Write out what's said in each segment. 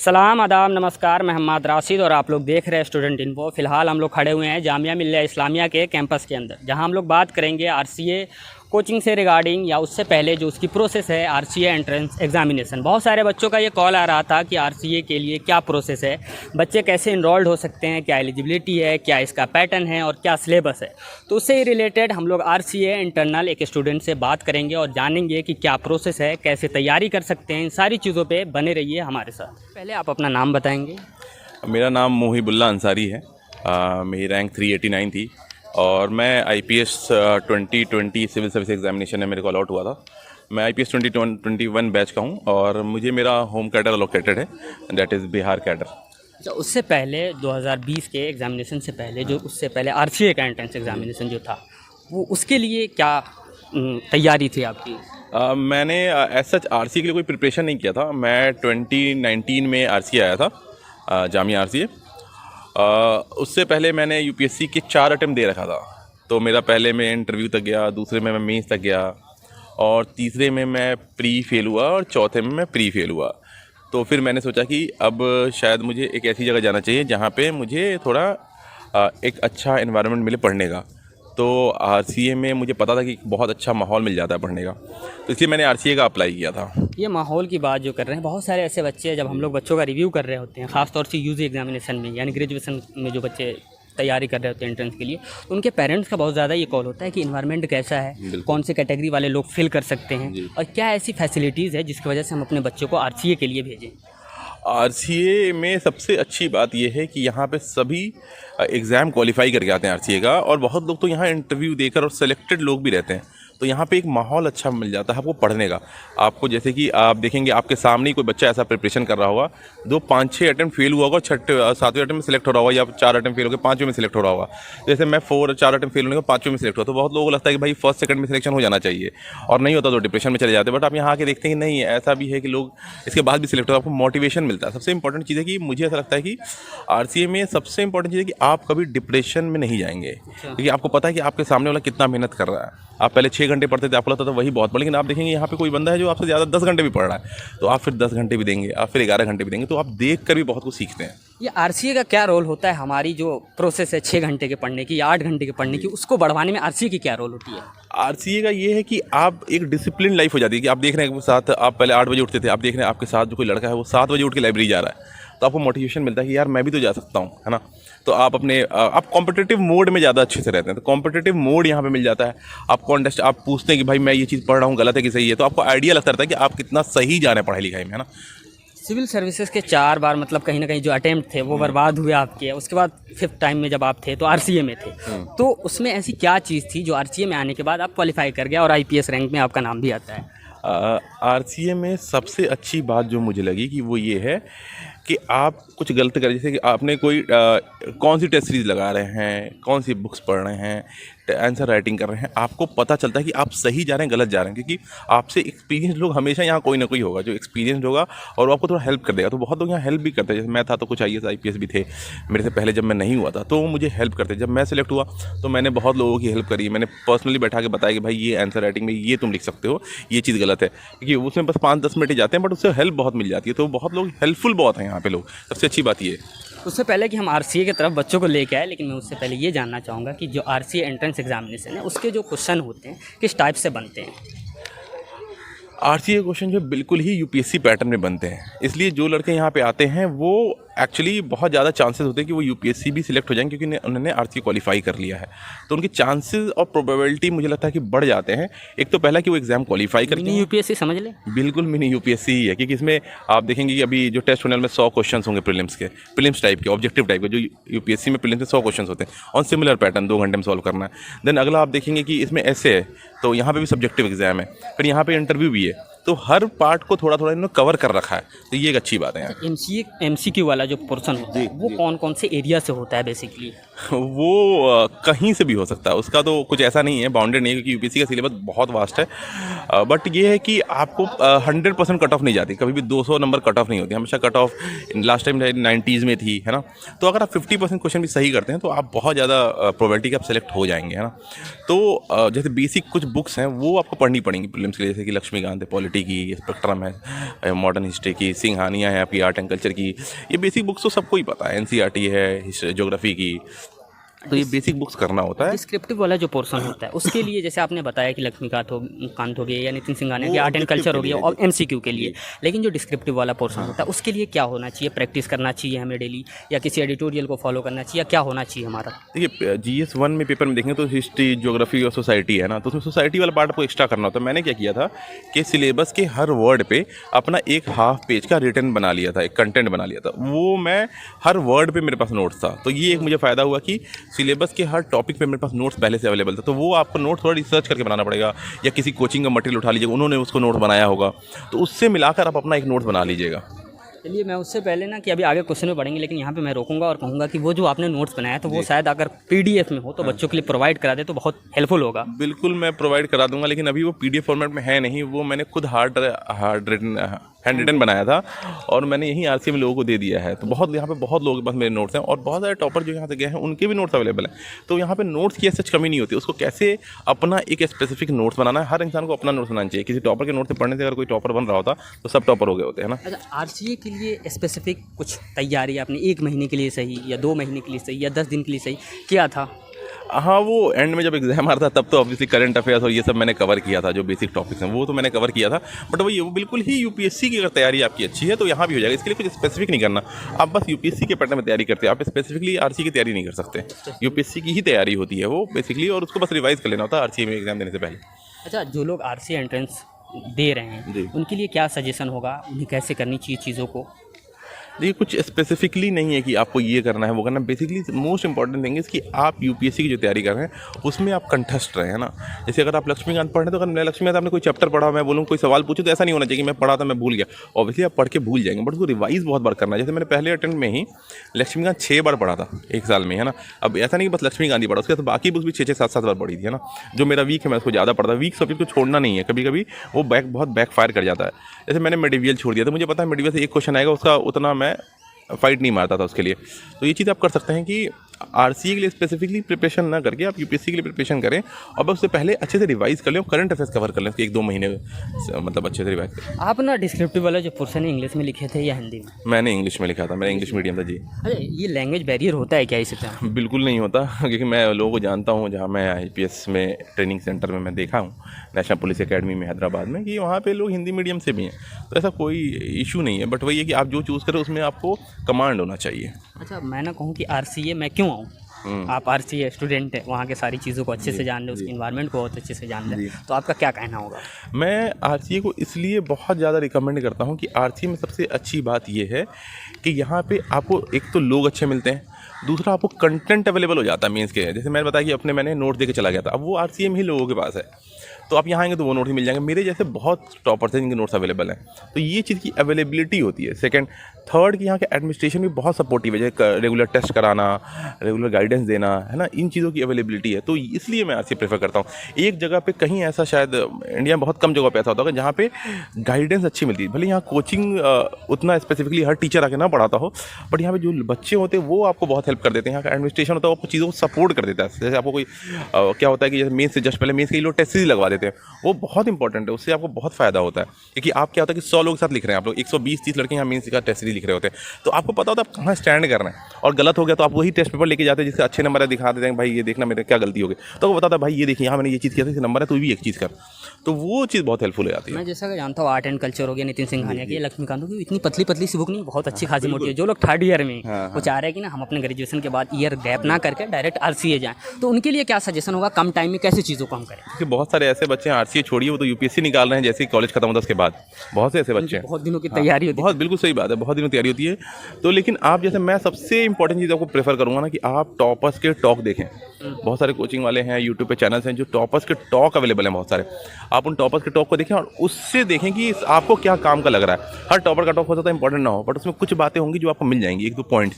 सलाम आदाब नमस्कार, मैं मोहम्मद राशिद और आप लोग देख रहे हैं स्टूडेंट इन्फो। फ़िलहाल हम लोग खड़े हुए हैं जामिया मिल्लिया इस्लामिया के कैंपस के अंदर, जहां हम लोग बात करेंगे आरसीए कोचिंग से रिगार्डिंग, या उससे पहले जो उसकी प्रोसेस है आरसीए एंट्रेंस एग्जामिनेशन। बहुत सारे बच्चों का ये कॉल आ रहा था कि आरसीए के लिए क्या प्रोसेस है, बच्चे कैसे इनरोल्ड हो सकते हैं, क्या एलिजिबिलिटी है, क्या इसका पैटर्न है और क्या सिलेबस है। तो उससे ही रिलेटेड हम लोग आरसीए इंटरनल एक स्टूडेंट से बात करेंगे और जानेंगे कि क्या प्रोसेस है, कैसे तैयारी कर सकते हैं। इन सारी चीज़ों पर बने रहिए हमारे साथ। पहले आप अपना नाम बताएँगे। मेरा नाम मोहिबुल्ला अंसारी है। मेरी रैंक 389 थी और मैं आईपीएस 2020 सिविल सर्विस एग्जामिनेशन में मेरे को अलॉट हुआ था। मैं आईपीएस 2021 बैच का हूँ और मुझे मेरा होम कैडर अलोकेटेड है, दैट इज़ बिहार कैडर। अच्छा, उससे पहले 2020 के एग्जामिनेशन से पहले जो उससे पहले आरसीए का एंट्रेंस एग्जामिनेशन जो था, वो उसके लिए क्या तैयारी थी आपकी? मैंने एज सच आरसीए के लिए कोई प्रिपरेशन नहीं किया था। मैं 2019 में आरसीए आया था, जामिया आरसीए। उससे पहले मैंने यूपीएससी के 4 अटेम्प्ट दे रखा था। तो मेरा पहले में इंटरव्यू तक गया, दूसरे में मैं मेंस तक गया और तीसरे में मैं प्री फेल हुआ और चौथे में मैं प्री फेल हुआ। तो फिर मैंने सोचा कि अब शायद मुझे एक ऐसी जगह जाना चाहिए जहाँ पे मुझे थोड़ा एक अच्छा एनवायरनमेंट मिले पढ़ने का। तो आरसीए में मुझे पता था कि बहुत अच्छा माहौल मिल जाता है पढ़ने का, तो इसलिए मैंने आरसीए का अप्लाई किया था। ये माहौल की बात जो कर रहे हैं, बहुत सारे ऐसे बच्चे हैं, जब हम लोग बच्चों का रिव्यू कर रहे होते हैं, ख़ासतौर से यूजी एग्जामिनेशन में यानी ग्रेजुएशन में जो बच्चे तैयारी कर रहे होते हैं एंट्रेंस के लिए, तो उनके पेरेंट्स का बहुत ज़्यादा ये कॉल होता है कि इन्वायरमेंट कैसा है, कौन से कैटेगरी वाले लोग फिल कर सकते हैं और क्या ऐसी फैसिलिटीज़ है जिसकी वजह से हम अपने बच्चों को आरसीए के लिए भेजें। आरसीए में सबसे अच्छी बात यह है कि यहाँ पे सभी एग्ज़ाम क्वालिफाई करके आते हैं आरसीए का, और बहुत लोग तो यहाँ इंटरव्यू देकर और सेलेक्टेड लोग भी रहते हैं। तो यहाँ पे एक माहौल अच्छा मिल जाता है आपको पढ़ने का। आपको जैसे कि आप देखेंगे आपके सामने ही कोई बच्चा ऐसा प्रिपरेशन कर रहा होगा, 5-6 अटेम्प्ट फेल हुआ होगा, 7वें अटेम्प्ट में सेलेक्ट हो रहा होगा, या 4 अटेम्प्ट फेल हो गए 5वें में सेलेक्ट हो रहा होगा। जैसे मैं 4 अटेम्प्ट फेल होने के 5वें में सेलेक्ट हुआ, तो बहुत लोगों को लगता है कि भाई फर्स्ट सेकंड में सिलेक्शन हो जाना चाहिए, और नहीं होता तो डिप्रेशन में चले जाते हैं। बट आप यहाँ आके देखते हैं कि नहीं, ऐसा भी है कि लोग इसके बाद भी सिलेक्ट हो, आपको मोटिवेशन मिलता है। सबसे इंपॉर्टेंट चीज़ है कि मुझे ऐसा लगता है कि आरसीए में सबसे इंपॉर्टेंट चीज़ है कि आप कभी डिप्रेशन में नहीं जाएंगे, क्योंकि आपको पता है कि आपके सामने वाला कितना मेहनत कर रहा है। आप पहले 6 घंटे पढ़ते थे, आपको लगता था वही बहुत, लेकिन आप देखेंगे यहाँ पे कोई बंदा है जो आपसे ज़्यादा 10 घंटे भी पढ़ रहा है, तो आप फिर 10 घंटे भी देंगे, आप फिर 11 घंटे भी देंगे, तो आप देख कर भी बहुत कुछ सीखते हैं। ये आरसीए का क्या रोल होता है? हमारी जो प्रोसेस है 6 घंटे के पढ़ने की या 8 घंटे के पढ़ने की, उसको बढ़वाने में आरसीए की क्या रोल होती है? आरसीए का ये है कि आप एक डिसिप्लिन लाइफ हो जाती है कि आप देख रहे हैं साथ, आप पहले 8 बजे उठते थे, आप देख रहे हैं आपके साथ जो कोई लड़का है वो 7 बजे उठ के लाइब्रेरी जा रहा है, तो आपको मोटिवेशन मिलता है कि यार मैं भी तो जा सकता हूँ, है ना। तो आप आप कॉम्पिटिटिव मोड में ज़्यादा अच्छे से रहते हैं, तो कॉम्पिटिटिव मोड यहाँ पे मिल जाता है आपको। आप पूछते हैं कि भाई मैं ये चीज़ पढ़ रहा हूँ, गलत है कि सही है, तो आपको आइडिया लगता रहता है कि आप कितना सही जा रहे हैं पढ़ाई लिखाई में, है ना। सिविल सर्विसेज के 4 बार मतलब कहीं ना कहीं जो अटेम्प्ट थे वो बर्बाद हुए आपके, उसके बाद 5th टाइम में जब आप थे तो आरसीए में थे, तो उसमें ऐसी क्या चीज़ थी जो आरसीए में आने के बाद आप क्वालिफाई कर गया और आईपीएस रैंक में आपका नाम भी आता है? आरसीए में सबसे अच्छी बात जो मुझे लगी कि वो ये है कि आप कुछ गलत करें, जैसे कि आपने कोई कौन सी टेस्ट सीरीज़ लगा रहे हैं, कौन सी बुक्स पढ़ रहे हैं, आंसर राइटिंग कर रहे हैं, आपको पता चलता है कि आप सही जा रहे हैं गलत जा रहे हैं, क्योंकि आपसे एक्सपीरियंस लोग हमेशा यहाँ कोई ना कोई होगा जो एक्सपीरियंस होगा और वो आपको थोड़ा हेल्प कर देगा। तो बहुत लोग यहाँ हेल्प भी करते हैं, जैसे मैं था तो कुछ आईएएस आईपीएस भी थे मेरे से पहले, जब मैं नहीं हुआ था तो वो मुझे हेल्प करते। जब मैं सेलेक्ट हुआ तो मैंने बहुत लोगों की हेल्प करी, मैंने पर्सनली बैठा के बताया कि भाई ये आंसर राइटिंग में ये तुम लिख सकते हो, ये चीज़ गलत है, क्योंकि उसमें बस 5-10 मिनट ही जाते हैं, बट उससे हेल्प बहुत मिल जाती है। तो बहुत लोग हेल्पफुल बहुत हैं यहाँ पे लोग, सबसे अच्छी बात ये है। उससे पहले कि हम आरसीए की तरफ बच्चों को लेके आए, लेकिन मैं उससे पहले ये जानना चाहूँगा कि जो आरसीए एंट्रेंस एग्जामिनेशन है उसके जो क्वेश्चन होते हैं किस टाइप से बनते हैं? आरसीए क्वेश्चन जो बिल्कुल ही यूपीएससी पैटर्न में बनते हैं, इसलिए जो लड़के यहाँ पे आते हैं वो एक्चुअली बहुत ज़्यादा चांसेस होते हैं कि वो यूपीएससी भी सिलेक्ट हो जाएंगे, क्योंकि उन्होंने आरसीए क्वालिफाई कर लिया है। तो उनके चांसेस और प्रोबेबिलिटी मुझे लगता है कि बढ़ जाते हैं। एक तो पहला कि वो एग्जाम क्वालिफाई करते हैं, यूपीएससी समझ ले, बिल्कुल मिनी यूपीएससी ही है, क्योंकि इसमें आप देखेंगे कि अभी जो टेस्ट होने में 100 क्वेश्चन होंगे प्रीलिम्स के, प्रीलिम्स टाइप के, ऑब्जेक्टिव टाइप के। जो यूपीएससी में प्रीलिम्स में 100 क्वेश्चन होते हैं ऑन सिमिलर पैटर्न, 2 घंटे में सॉल्व करना है। देन अगला आप देखेंगे कि इसमें ऐसे है, तो यहाँ पे भी सब्जेक्टिव एग्जाम है, फिर यहाँ पे इंटरव्यू भी है, तो हर पार्ट को थोड़ा थोड़ा इन्होंने कवर कर रखा है, तो ये एक अच्छी बात है। एमसीक्यू वाला जो पोर्शन होता है वो कौन कौन से एरिया से होता है बेसिकली? वो कहीं से भी हो सकता है, उसका तो कुछ ऐसा नहीं है, बाउंडेड नहीं है, क्योंकि यूपीएससी का सिलेबस बहुत वास्ट है। बट ये है कि आपको 100% कट ऑफ नहीं जाती, कभी भी 200 नंबर कट ऑफ नहीं होती, हमेशा cut off last time 90s में थी, है ना। तो अगर आप 50% क्वेश्चन भी सही करते हैं तो आप बहुत ज़्यादा प्रोबेबिलिटी के आप सेलेक्ट हो जाएंगे, है ना। तो जैसे बेसिक कुछ बुक्स हैं वो आपको पढ़नी पड़ेंगी प्रीलिम्स के लिए, जैसे कि लक्ष्मीकांत है, पॉलिटी पॉलिटी की, स्पेक्ट्रम है, मॉडर्न हिस्ट्री की, सिंघानिया है आपकी आर्ट एंड कल्चर की, ये बेसिक बुक्स तो सबको ही पता है, एनसीईआरटी है ज्योग्राफी की, तो ये बेसिक बुक्स करना होता है। डिस्क्रिप्टिव वाला जो पोर्शन होता है उसके लिए जैसे आपने बताया कि लक्ष्मीकांत हो गया या नितिन सिंघानिया की आर्ट एंड कल्चर हो गया और एमसीक्यू के लिए, लेकिन जो डिस्क्रिप्टिव वाला पोर्शन होता है उसके लिए क्या होना चाहिए? प्रैक्टिस करना चाहिए हमें डेली, या किसी एडिटोरियल को फॉलो करना चाहिए, या क्या होना चाहिए हमारा? देखिए GS 1 में पेपर में देखेंगे तो हिस्ट्री, ज्योग्राफी और सोसाइटी है ना, तो उसमें सोसाइटी वाला पार्ट आपको एक्स्ट्रा करना होता है। मैंने क्या किया था कि सिलेबस के हर वर्ड पे अपना एक हाफ पेज का रिटर्न बना लिया था, एक कंटेंट बना लिया था, वो मैं हर वर्ड पे मेरे पास नोट्स था। तो ये एक मुझे फ़ायदा हुआ कि सिलेबस के हर टॉपिक पे मेरे पास नोट्स पहले से अवेलेबल था। तो वो आपको नोट थोड़ा रिसर्च करके बनाना पड़ेगा, या किसी कोचिंग का मटेरियल उठा लीजिएगा, उन्होंने उसको नोट बनाया होगा, तो उससे मिलाकर आप अपना एक नोट बना लीजिएगा। चलिए, मैं उससे पहले ना कि अभी आगे क्वेश्चन में पढ़ेंगे, लेकिन यहाँ पे मैं रोकूंगा और कहूँगा कि वो जो आपने नोट्स बनाया तो वो शायद अगर PDF में हो तो बच्चों के लिए प्रोवाइड करा दे तो बहुत हेल्पफुल होगा। बिल्कुल मैं प्रोवाइड करा दूंगा, लेकिन अभी वो PDF फॉर्मेट में है नहीं, वो मैंने खुद हैंड रिटन बनाया था और मैंने यहीं RCA में लोगों को दे दिया है। तो बहुत यहाँ पे बहुत लोगों के पास मेरे नोट्स हैं और बहुत सारे टॉपर जो यहाँ से गए हैं उनके भी नोट्स अवेलेबल हैं। तो यहाँ पे नोट्स की सच कमी नहीं होती, उसको कैसे अपना एक स्पेसिफिक नोट्स बनाना है। हर इंसान को अपना नोट्स बनाना चाहिए। किसी टॉपर के नोट से पढ़ने से अगर कोई टॉपर बन रहा होता तो सब टॉपर हो गए होते हैं ना। अच्छा, RCA के लिए स्पेसिफिक कुछ तैयारी आपने 1 महीने के लिए सही, या 2 महीने के लिए सही, या 10 दिन के लिए सही किया था? हाँ, वो एंड में जब एग्जाम आ रहा था तब तो ऑब्वियसली करंट अफेयर्स और ये सब मैंने कवर किया था, जो बेसिक टॉपिक्स हैं वो तो मैंने कवर किया था। बट वही वो बिल्कुल ही UPSC की अगर तैयारी आपकी अच्छी है तो यहाँ भी हो जाएगा। इसके लिए कुछ स्पेसिफिक नहीं करना, आप बस UPSC के पैटर्न में तैयारी करते हैं, आप स्पेसिफिकली RCA की तैयारी नहीं कर सकते। UPSC की ही तैयारी होती है वो बेसिकली, और उसको बस रिवाइज कर लेना होता है RCA में एग्जाम देने से पहले। अच्छा, जो लोग RCA एंट्रेंस दे रहे हैं उनके लिए क्या सजेशन होगा, उन्हें कैसे करनी चाहिए चीज़ों को? देखिए, कुछ स्पेसिफिकली नहीं है कि आपको ये करना है वो करना है। Basically most important thing is कि आप UPSC की जो तैयारी कर रहे हैं उसमें आप कंठस्थ रहे हैं ना। जैसे अगर आप लक्ष्मीकांत पढ़ रहे हैं तो अगर मैं लक्ष्मीकांत आपने कोई चैप्टर पढ़ा, मैं बोलूँ कोई सवाल पूछूँ तो ऐसा नहीं होना चाहिए कि मैं पढ़ा था मैं भूल गया। ऑब्वियसली आप पढ़ के भूल जाएंगे, बट उसको रिवाइज बहुत बार करना है। जैसे मैंने पहले अटेम्प्ट में ही लक्ष्मीकांत 6 बार पढ़ा था 1 साल में, है ना। अब ऐसा नहीं कि बस लक्ष्मीकांत ही पढ़ा, उसके बाद बाकी बुक्स भी 6-6, 7-7 बार पढ़ी थी, है ना। जो मेरा वीक है मैं उसको ज़्यादा पढ़ता, वीक सब्जेक्ट को छोड़ना नहीं है, कभी कभी वो बहुत बैकफायर कर जाता है। जैसे मैंने मेडिवियल छोड़ दिया था, मुझे पता है मेडिवियल से एक क्वेश्चन आएगा, उसका उतना मैं फाइट नहीं मारता था उसके लिए। तो ये चीज़ आप कर सकते हैं कि RCA के लिए स्पेसिफिकली प्रिपरेशन ना करके आप UPSC के लिए प्रिपरेशन करें, और बस उससे पहले अच्छे से रिवाइज कर लें और करंट अफेयर्स कवर कर लें 1-2 महीने मतलब अच्छे से रिवाइज करें। आप ना डिस्क्रिप्टिव वाला जो पोर्शन है इंग्लिश में लिखे थे या हिंदी में? मैंने इंग्लिश में लिखा था, मेरा इंग्लिश मीडियम था जी। अरे, ये लैंग्वेज बैरियर होता है क्या इस तरह? बिल्कुल नहीं होता, क्योंकि मैं लोगों को जानता हूँ, जहाँ मैं IPS में ट्रेनिंग सेंटर में मैं देखा हूँ, नेशनल पुलिस एकेडमी में हैदराबाद में, कि वहाँ पे लोग हिंदी मीडियम से भी हैं, तो ऐसा कोई इशू नहीं है। बट वही है कि आप जो चूज़ करें उसमें आपको कमांड होना चाहिए। अच्छा, मैं ना कहूँ कि RCA मैं क्यों आऊँ? आप RCA स्टूडेंट हैं, वहाँ के सारी चीज़ों को अच्छे से जान रहे, उसके इन्वायरमेंट को बहुत अच्छे से जान रहे, तो आपका क्या कहना होगा? मैं RCA को इसलिए बहुत ज़्यादा रिकमेंड करता हूँ कि RCA में सबसे अच्छी बात ये है कि यहाँ पे आपको एक तो लोग अच्छे मिलते हैं, दूसरा आपको कंटेंट अवेलेबल हो जाता है मेंस के। जैसे मैंने बताया कि मैंने नोट दे के चला गया था, अब वो RCA में ही लोगों के पास है, तो आप यहाँ आएंगे तो वो नोट ही मिल जाएंगे। मेरे जैसे बहुत टॉपर्स हैं जिनके नोट्स अवेलेबल हैं, तो ये चीज़ की अवेलेबिलिटी होती है। सेकंड, थर्ड कि यहाँ के एडमिनिस्ट्रेशन भी बहुत सपोर्टिव है, जैसे रेगुलर टेस्ट कराना, रेगुलर गाइडेंस देना, है ना, इन चीज़ों की अवेलेबिलिटी है। तो इसलिए मैं RCA प्रेफर करता हूँ। एक जगह पे कहीं ऐसा शायद इंडिया में बहुत कम जगह पे ऐसा होता है जहाँ पे गाइडेंस अच्छी मिलती है। भले यहाँ कोचिंग उतना स्पेसिफिकली हर टीचर आके ना पढ़ाता हो, बट यहाँ पे जो बच्चे होते हैं वो आपको बहुत हेल्प कर देते हैं। यहाँ का एडमिनिस्ट्रेशन होता है वो आपको चीज़ों को सपोर्ट कर देता है। जैसे आपको कोई क्या होता है कि जैसे मेंस से जस्ट पहले मेंस के लोग टेस्ट लगवा देते हैं, वो बहुत इंपॉर्टेंट है, उससे आपको बहुत फ़ायदा होता है। क्योंकि आप क्या होता है कि 100 लोग साथ लिख रहे हैं, आप लोग 120-30 लड़के यहाँ मेंस का टेस्ट लिख रहे होते हैं, तो आपको पता होता है आप कहाँ स्टैंड कर रहे हैं। और गलत हो गया तो आप वही टेस्ट पेपर लेके जाते हैं जिसके अच्छे नंबर है, दिखा देते हैं भाई ये देखना मेरे क्या गलती हो गई, तो वो बताता है भाई ये देखिए यहाँ मैंने ये चीज़ किया था, इस नंबर है तो भी एक चीज़ कर, तो वो चीज़ बहुत हेल्पफुल हो जाती है। मैं जैसा कि जानता हूँ आर्ट एंड कल्चर हो गया नितिन सिंघानिया की, लक्ष्मीकांत की, इतनी पतली सी बुक नहीं, बहुत अच्छी खासी मोटी है। जो लोग 3rd ईयर में वो चाह रहे हैं कि ना हम अपने ग्रेजुएशन के बाद ईयर गैप ना करके डायरेक्ट RCA जाएं, तो उनके लिए क्या सजेशन होगा, कम टाइम में कैसे चीज़ों को हम करें? क्योंकि बहुत सारे ऐसे बच्चे हैं RCA छोड़िए, वो तो UPSC निकाल रहे हैं जैसे ही कॉलेज खत्म होता है उसके बाद, बहुत से ऐसे बच्चे हैं, बहुत दिनों की तैयारी होती है। बहुत बिल्कुल सही बात है, बहुत दिनों की तैयारी होती है। तो लेकिन आप जैसे मैं सबसे इंपॉर्टेंट चीज़ आपको प्रेफर करूँगा ना कि आप टॉपर्स के टॉक देखें। बहुत सारे कोचिंग वाले हैं, यूट्यूब पे चैनल्स हैं जो टॉपर्स के टॉक अवेलेबल हैं बहुत सारे, आप उन टॉपर्स के टॉक को देखें और उससे देखें कि आपको क्या काम का लग रहा है। हर टॉपर का टॉक हो सकता है इंपॉर्टेंट ना हो, बट उसमें कुछ बातें होंगी जो आपको मिल जाएंगी, 1-2 पॉइंट्स,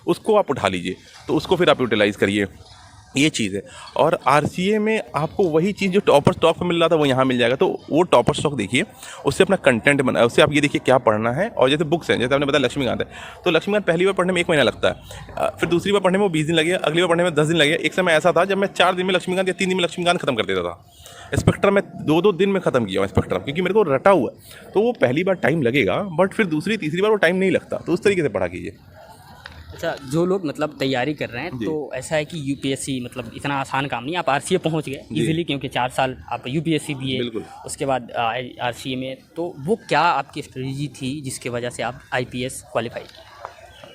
उसको आप उठा लीजिए, तो उसको फिर आप यूटिलाइज़ करिए। ये चीज़ है। और आरसीए में आपको वही चीज़ जो टॉपर स्टॉक पे मिल रहा था वो यहाँ मिल जाएगा। तो वो टॉपर स्टॉक देखिए, उससे अपना कंटेंट बनाए, उससे आप ये देखिए क्या पढ़ना है। और जैसे बुक्स हैं, जैसे आपने बताया लक्ष्मीकांत है, तो लक्ष्मीकांत पहली बार पढ़ने में 1 महीना लगता है, फिर दूसरी बार पढ़ने में वो 20 दिन लगे, अगली बार पढ़ने में 10 दिन लगे। एक समय ऐसा था जब मैं 4 दिन में लक्ष्मीकांत या 3 दिन में लक्ष्मीकांत खत्म कर देता था। स्पेक्ट्रम में 2-2 दिन में ख़त्म किया स्पेक्ट्रम, क्योंकि मेरे को रटा हुआ है। तो वो पहली बार टाइम लगेगा, बट फिर दूसरी तीसरी बार वो टाइम नहीं लगता। तो उस तरीके से पढ़ा कीजिए। अच्छा, जो लोग मतलब तैयारी कर रहे हैं, तो ऐसा है कि यूपीएससी मतलब इतना आसान काम नहीं, आप आरसीए पहुंच गए इजीली, क्योंकि 4 साल आप यूपीएससी दिए, बिल्कुल। उसके बाद आरसीए में, तो वो क्या आपकी स्ट्रेटजी थी जिसके वजह से आप आईपीएस क्वालिफाई?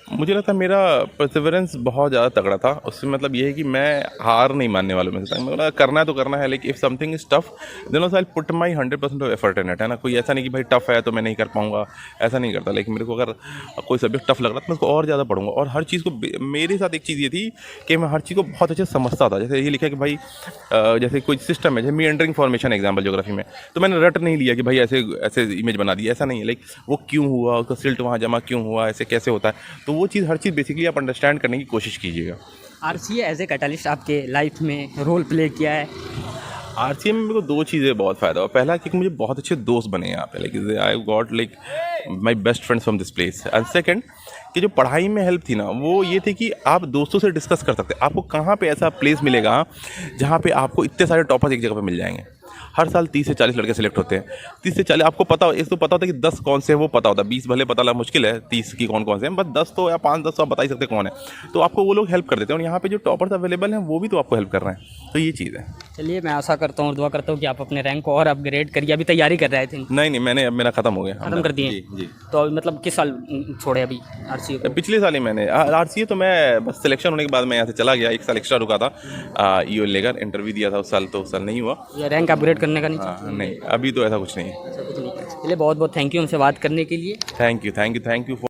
मुझे लगता है मेरा परसिवरेंस बहुत ज़्यादा तगड़ा था। उससे मतलब ये है कि मैं हार नहीं मानने वालों में से था। मतलब करना है तो करना है, लेकिन if something is tough then also I will put my 100% of effort in it, है ना। कोई ऐसा नहीं कि भाई टफ है तो मैं नहीं कर पाऊंगा, ऐसा नहीं करता। लेकिन मेरे को अगर कोई सब्जेक्ट टफ लग रहा था मैं उसको और ज़्यादा पढ़ूंगा। और हर चीज़ को, मेरे साथ एक चीज़ ये थी कि मैं हर चीज़ को बहुत अच्छे से समझता था। जैसे ये लिखा कि भाई जैसे कोई सिस्टम है, जैसे मीएंडरिंग फॉर्मेशन एग्जाम्पल ज्योग्राफी में, तो मैंने रट नहीं लिया कि भाई ऐसे ऐसे इमेज बना दी, ऐसा नहीं है। लाइक वो क्यों हुआ, उसका सिल्ट वहाँ जमा क्यों हुआ, ऐसे कैसे होता है, तो वो चीज़ हर चीज़ बेसिकली आप अंडरस्टैंड करने की कोशिश कीजिएगा। आरसीए एज ए कैटलिस्ट आपके लाइफ में रोल प्ले किया है? आरसीए में मेरे को 2 चीज़ें बहुत फ़ायदा हुआ। पहला कि मुझे बहुत अच्छे दोस्त बने यहाँ पे, like I got like my best friends from this place. And second कि जो पढ़ाई में हेल्प थी ना, वो ये थी कि आप दोस्तों से डिस्कस कर सकते हैं। आपको कहाँ पे ऐसा प्लेस मिलेगा जहाँ पे आपको इतने सारे टॉपर्स एक जगह पे मिल जाएंगे। हर साल 30 से 40 लड़के सेलेक्ट होते हैं। 30 से 40 आपको पता, एक तो पता होता है कि 10 कौन से हैं वो पता होता है, 20 भले पता लगा मुश्किल है 30 की कौन कौन से हैं, बस 10 तो या 5-10 तो आप बता ही सकते कौन है। तो आपको वो लोग हेल्प कर देते हैं। और यहाँ पे जो टॉपर्स अवेलेबल हैं वो भी तो आपको हेल्प कर रहे हैं। तो ये चीज़ है। चलिए, मैं आशा करता हूँ और दुआ करता हूँ कि आप अपने रैंक को और अपग्रेड करिए। अभी तैयारी कर रहे थे? नहीं, मैंने अब मेरा ख़त्म हो गया, खत्म कर दिए? जी। तो अभी मतलब किस साल छोड़े अभी आरसीए को? पिछले साल ही मैंने आरसीए, तो मैं बस सिलेक्शन होने के बाद मैं यहाँ से चला गया। 1 साल एक्स्ट्रा रुका था ईओ लेकर, इंटरव्यू दिया था उस साल, तो उस साल नहीं हुआ। या रैंक अपग्रेड करने का नहीं? नहीं, अभी तो ऐसा कुछ नहीं है। ऐसा कुछ नहीं। चलिए, बहुत बहुत थैंक यू हमसे बात करने के लिए। Thank you for